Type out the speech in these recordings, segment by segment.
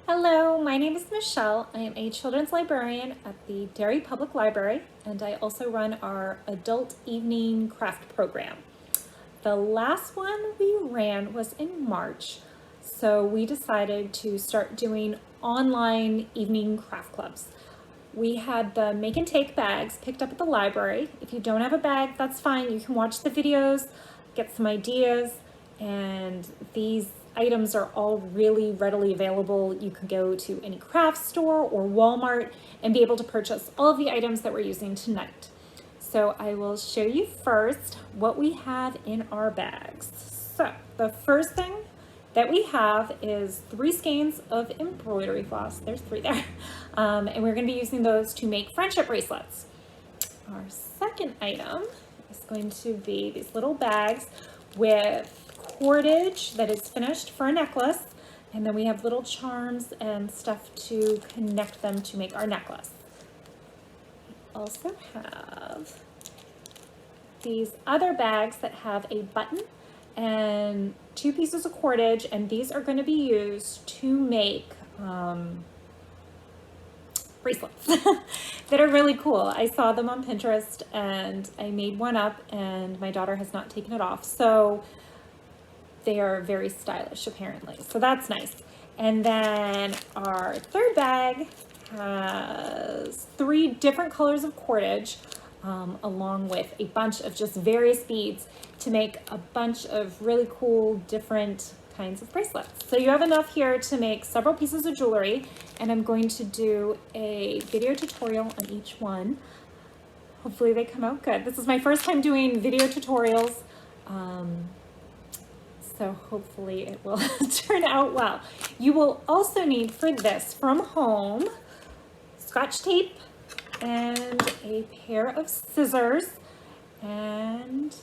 Hello, my name is Michelle. I am a children's librarian at the Derry Public Library, and I also run our adult evening craft program. The last one we ran was in March, so we decided to start doing online evening craft clubs. We had the make and take bags picked up at the library. If you don't have a bag, that's fine. You can watch the videos, get some ideas, and these items are all really readily available. You can go to any craft store or Walmart and be able to purchase all of the items that we're using tonight. So I will show you first what we have in our bags. So the first thing that we have is 3 skeins of embroidery floss. There's 3 there. And we're going to be using those to make friendship bracelets. Our second item is going to be these little bags with cordage that is finished for a necklace. And then we have little charms and stuff to connect them to make our necklace. We also have these other bags that have a button and 2 pieces of cordage, and these are going to be used to make bracelets that are really cool. I saw them on Pinterest and I made one up, and my daughter has not taken it off, so they are very stylish apparently, so that's nice. And then our third bag has 3 different colors of cordage, along with a bunch of just various beads to make a bunch of really cool different kinds of bracelets. So you have enough here to make several pieces of jewelry, and I'm going to do a video tutorial on each one. Hopefully they come out good. This is my first time doing video tutorials, so hopefully it will turn out well. You will also need for this from home Scotch tape and a pair of scissors, and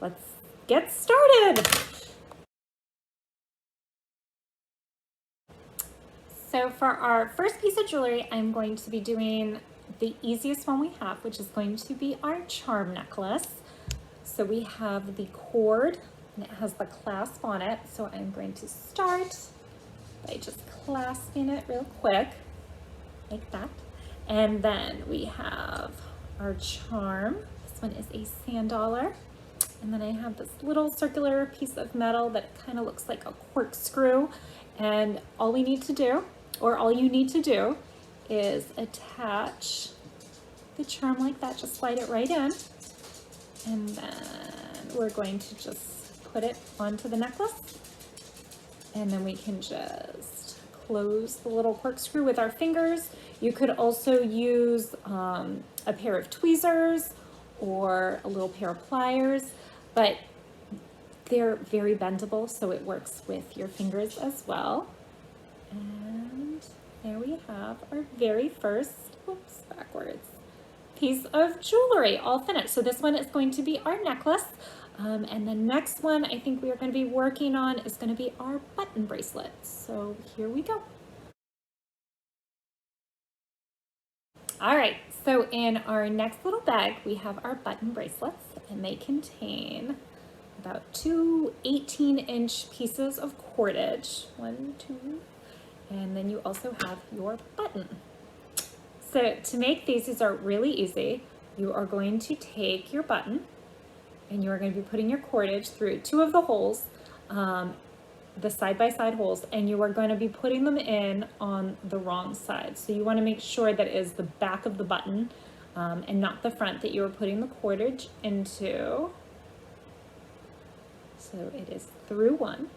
let's get started. So for our first piece of jewelry, I'm going to be doing the easiest one we have, which is going to be our charm necklace. So we have the cord, and it has the clasp on it. So I'm going to start by just clasping it real quick, like that. And then we have our charm. This one is a sand dollar. And then I have this little circular piece of metal that kind of looks like a corkscrew. And all we need to do, or all you need to do, is attach the charm like that. Just slide it right in. And then we're going to just put it onto the necklace. And then we can just close the little corkscrew with our fingers. You could also use a pair of tweezers or a little pair of pliers, but they're very bendable, so it works with your fingers as well. And there we have our very first, whoops, backwards, piece of jewelry all finished. So this one is going to be our necklace. And the next one I think we are going to be working on is going to be our button bracelet. So here we go. All right, so in our next little bag, we have our button bracelets, and they contain about 2 18-inch pieces of cordage, 1, 2, and then you also have your button. So to make these are really easy. You are going to take your button, and you are going to be putting your cordage through 2 of the holes, the side-by-side holes, and you are going to be putting them in on the wrong side. So you want to make sure that it is the back of the button and not the front that you are putting the cordage into. So it is through one.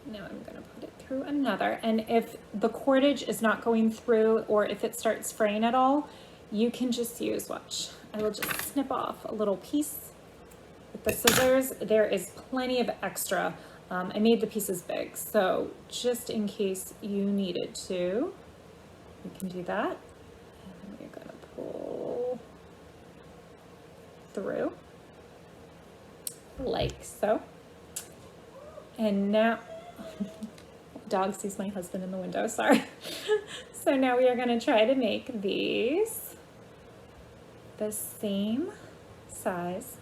Now I'm going to put it through another. And if the cordage is not going through, or if it starts fraying at all, you can just use, watch, I will just snip off a little piece with the scissors. There is plenty of extra. I made the pieces big, so just in case you needed to, you can do that. And we're going to pull through like so. And now, dog sees my husband in the window, sorry. So now we are going to try to make these the same size.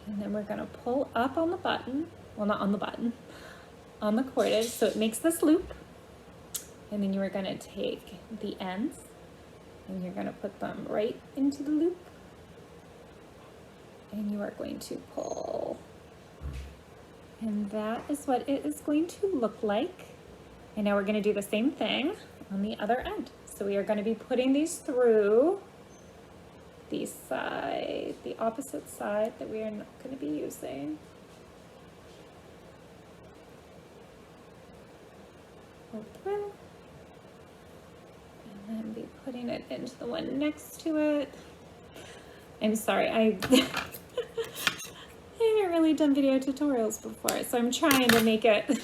And then we're going to pull up on the button well, not on the button, on the cordage. So it makes this loop, and then you are going to take the ends and you're going to put them right into the loop, and you are going to pull. And that is what it is going to look like. And now we're going to do the same thing on the other end. So we are going to be putting these through the side, the opposite side that we are not going to be using. Pull through. And then be putting it into the one next to it. I'm sorry, I haven't really done video tutorials before, so I'm trying to make it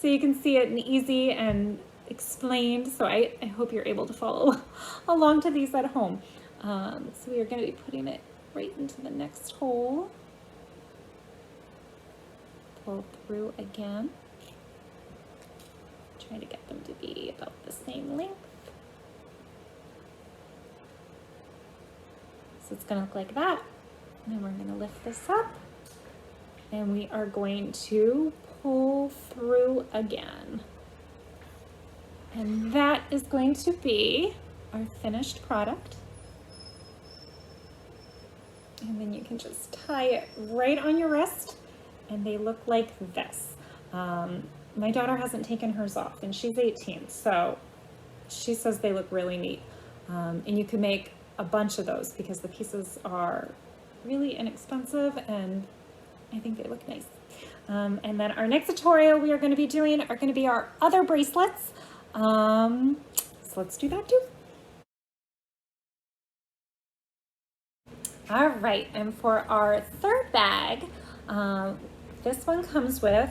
so you can see it and easy and explained. So I hope you're able to follow along to these at home. So we are going to be putting it right into the next hole. Pull through again. Trying to get them to be about the same length. So it's going to look like that. And then we're going to lift this up, and we are going to pull through again. And that is going to be our finished product. And then you can just tie it right on your wrist, and they look like this. My daughter hasn't taken hers off, and she's 18, so she says they look really neat. And you can make a bunch of those because the pieces are really inexpensive, and I think they look nice. And then our next tutorial we are going to be doing are going to be our other bracelets. So let's do that too. All right, and for our third bag, this one comes with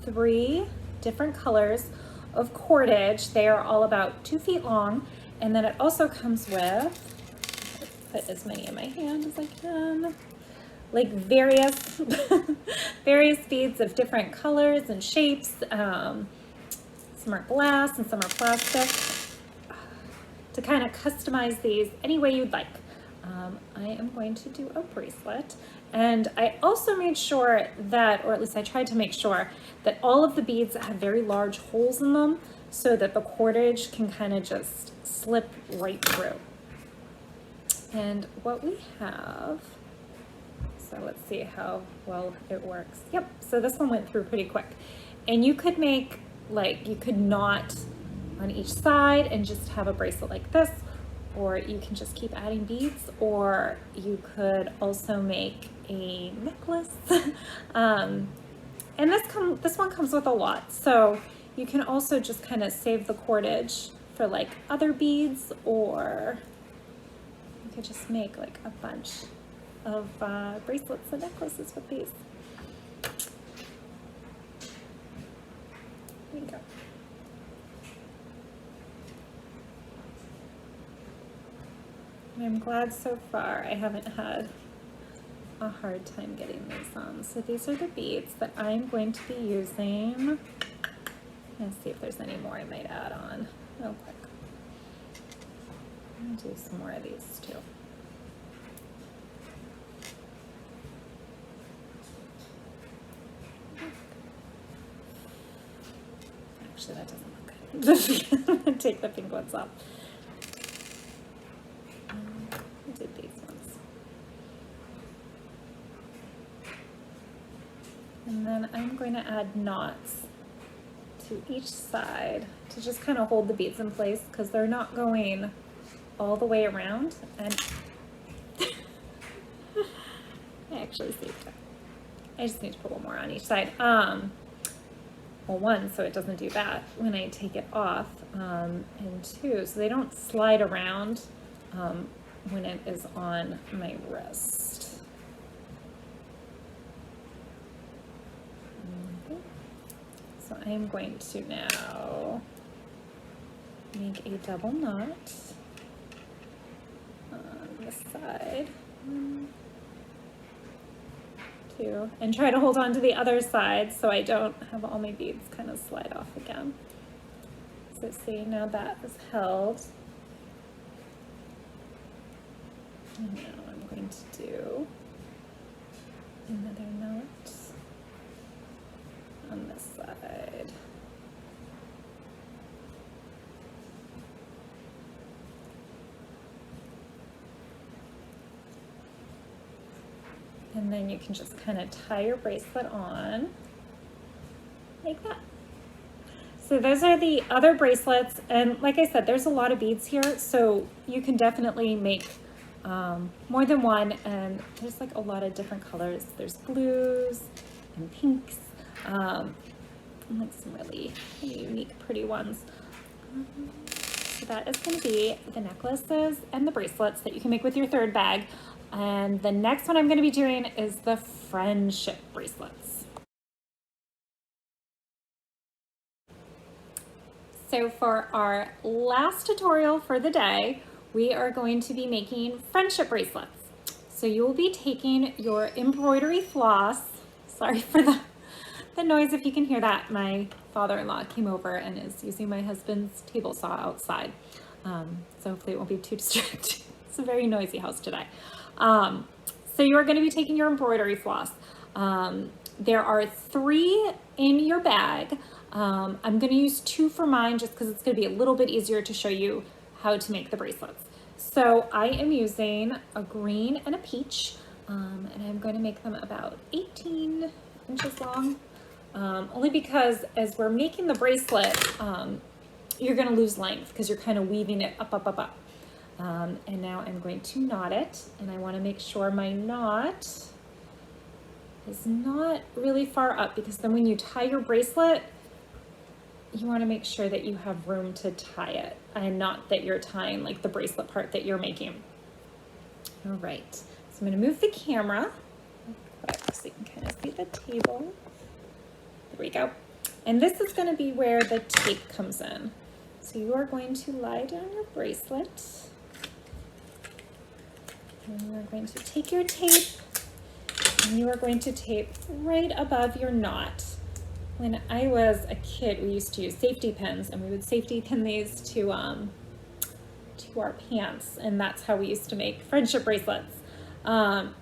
3 different colors of cordage. They are all about 2 feet long, and then it also comes with, put as many in my hand as I can, like various beads of different colors and shapes. Some are glass and some are plastic, to kind of customize these any way you'd like. I am going to do a bracelet, and I also made sure that, or at least I tried to make sure that all of the beads have very large holes in them so that the cordage can kind of just slip right through. And what we have, so let's see how well it works. Yep, so this one went through pretty quick. And you could make, like, you could knot on each side and just have a bracelet like this, or you can just keep adding beads, or you could also make a necklace. And this one comes with a lot, so you can also just kind of save the cordage for like other beads, or you could just make like a bunch of bracelets and necklaces with these. There you go. I'm glad so far I haven't had a hard time getting these on. So these are the beads that I'm going to be using. Let's see if there's any more I might add on real quick. I'm gonna do some more of these too. Actually, that doesn't look good. Take the pink ones off. I did these ones. And then I'm going to add knots to each side to just kind of hold the beads in place, because they're not going all the way around. And I actually saved it. I just need to put one more on each side. Well, 1, so it doesn't do that when I take it off, and 2, so they don't slide around when it is on my wrist. Okay. So I'm going to now make a double knot on this side. 1, 2, and try to hold on to the other side so I don't have all my beads kind of slide off again. So see, now that is held. And now I'm going to do another knot And then you can just kind of tie your bracelet on like that. So those are the other bracelets. And like I said, there's a lot of beads here, so you can definitely make more than one. And there's like a lot of different colors. There's blues and pinks, and like some really unique, pretty ones. So that is going to be the necklaces and the bracelets that you can make with your third bag. And the next one I'm going to be doing is the friendship bracelets. So for our last tutorial for the day, we are going to be making friendship bracelets. So you will be taking your embroidery floss. Sorry for the noise if you can hear that. My father-in-law came over and is using my husband's table saw outside. So hopefully it won't be too distracting. It's a very noisy house today. So you are going to be taking your embroidery floss. There are 3 in your bag. I'm going to use 2 for mine just because it's going to be a little bit easier to show you how to make the bracelets. So I am using a green and a peach, and I'm going to make them about 18 inches long, only because as we're making the bracelet, you're going to lose length because you're kind of weaving it up. And now I'm going to knot it, and I want to make sure my knot is not really far up, because then when you tie your bracelet, you want to make sure that you have room to tie it and not that you're tying like the bracelet part that you're making. All right, so I'm going to move the camera so you can kind of see the table. There we go. And this is going to be where the tape comes in. So you are going to lie down your bracelet, and you are going to take your tape, and you are going to tape right above your knot. When I was a kid, we used to use safety pins, and we would safety pin these to our pants, and that's how we used to make friendship bracelets. And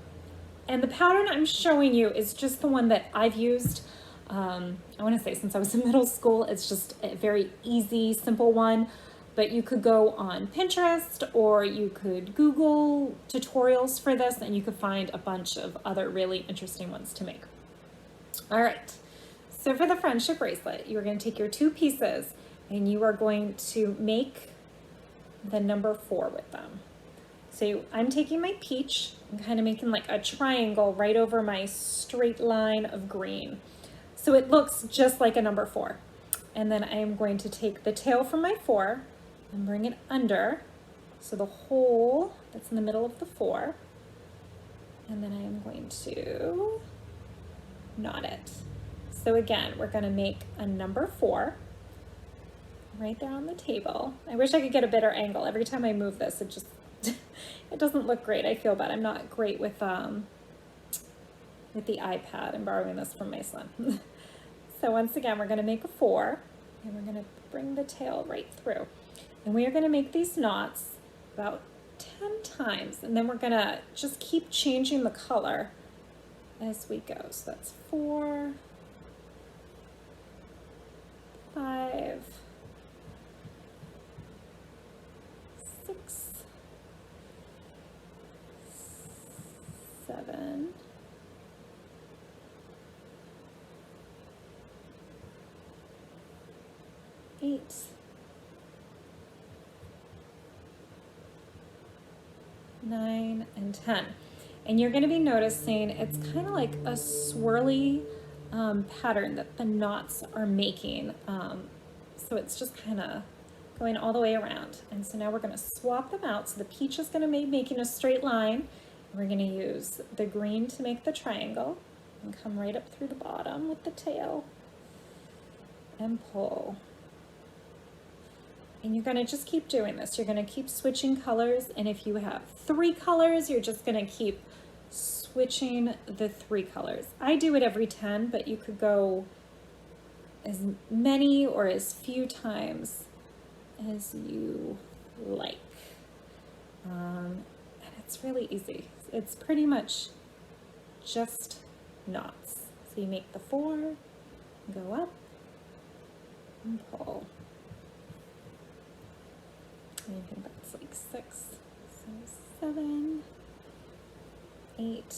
the pattern I'm showing you is just the one that I've used. I want to say since I was in middle school. It's just a very easy, simple one, but you could go on Pinterest or you could Google tutorials for this, and you could find a bunch of other really interesting ones to make. All right. So for the friendship bracelet, you're going to take your 2 pieces and you are going to make the number 4 with them. So I'm taking my peach and kind of making like a triangle right over my straight line of green. So it looks just like a number 4. And then I am going to take the tail from my 4 and bring it under. So the hole that's in the middle of the 4. And then I am going to knot it. So again, we're going to make a number 4 right there on the table. I wish I could get a better angle. Every time I move this, it just, it doesn't look great. I feel bad. I'm not great with the iPad. I'm borrowing this from my son. So once again, we're going to make a 4, and we're going to bring the tail right through. And we are going to make these knots about 10 times, and then we're going to just keep changing the color as we go. So that's 4, 5, 6, 7, 8, 9, and 10. And you're going to be noticing it's kind of like a swirly pattern that the knots are making. So it's just kind of going all the way around. And so now we're going to swap them out. So the peach is going to be making a straight line. We're going to use the green to make the triangle and come right up through the bottom with the tail and pull. And you're going to just keep doing this. You're going to keep switching colors. And if you have 3 colors, you're just going to keep switching the 3 colors. I do it every 10, but you could go as many or as few times as you like. And it's really easy. It's pretty much just knots. So you make the 4, go up, and pull. And I think that's like 6, so 7, 8,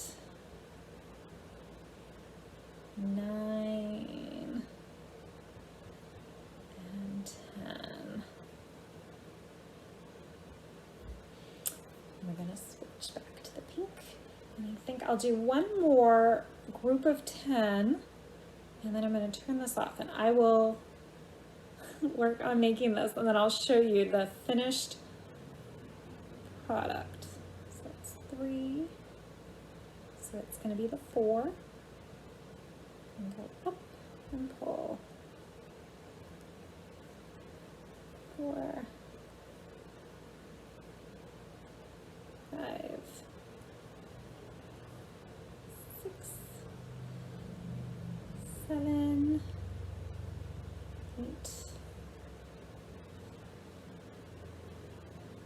9 and 10. We're gonna switch back to the pink. And I think I'll do one more group of 10, and then I'm gonna turn this off, and I will work on making this, and then I'll show you the finished product. So it's 3, so it's gonna be the 4, and go up and pull. 4, 5, 6, 7, 8,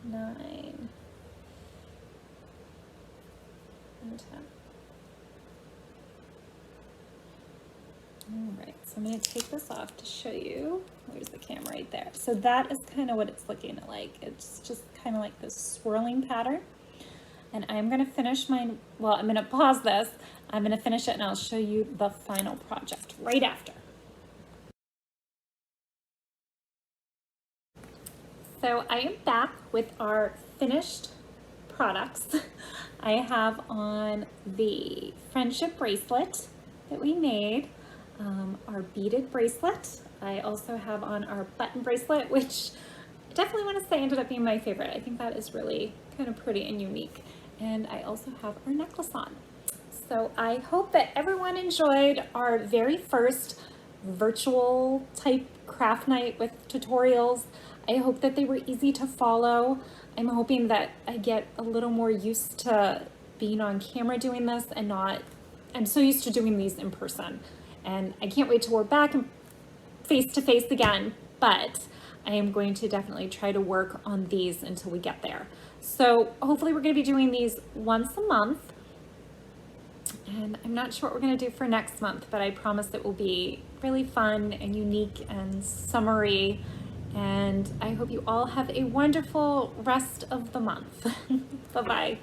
9, and 10. All right, so I'm going to take this off to show you. There's the camera right there. So that is kind of what it's looking like. It's just kind of like this swirling pattern. And I'm going to finish mine. Well, I'm going to pause this. I'm going to finish it, and I'll show you the final project right after. So I am back with our finished products. I have on the friendship bracelet that we made, our beaded bracelet. I also have on our button bracelet, which I definitely want to say ended up being my favorite. I think that is really kind of pretty and unique. And I also have our necklace on. So I hope that everyone enjoyed our very first virtual type craft night with tutorials. I hope that they were easy to follow. I'm hoping that I get a little more used to being on camera doing this and not, I'm so used to doing these in person. And I can't wait till we're back and face to face again, but I am going to definitely try to work on these until we get there. So hopefully we're going to be doing these once a month. And I'm not sure what we're going to do for next month, but I promise it will be really fun and unique and summery. And I hope you all have a wonderful rest of the month. Bye-bye.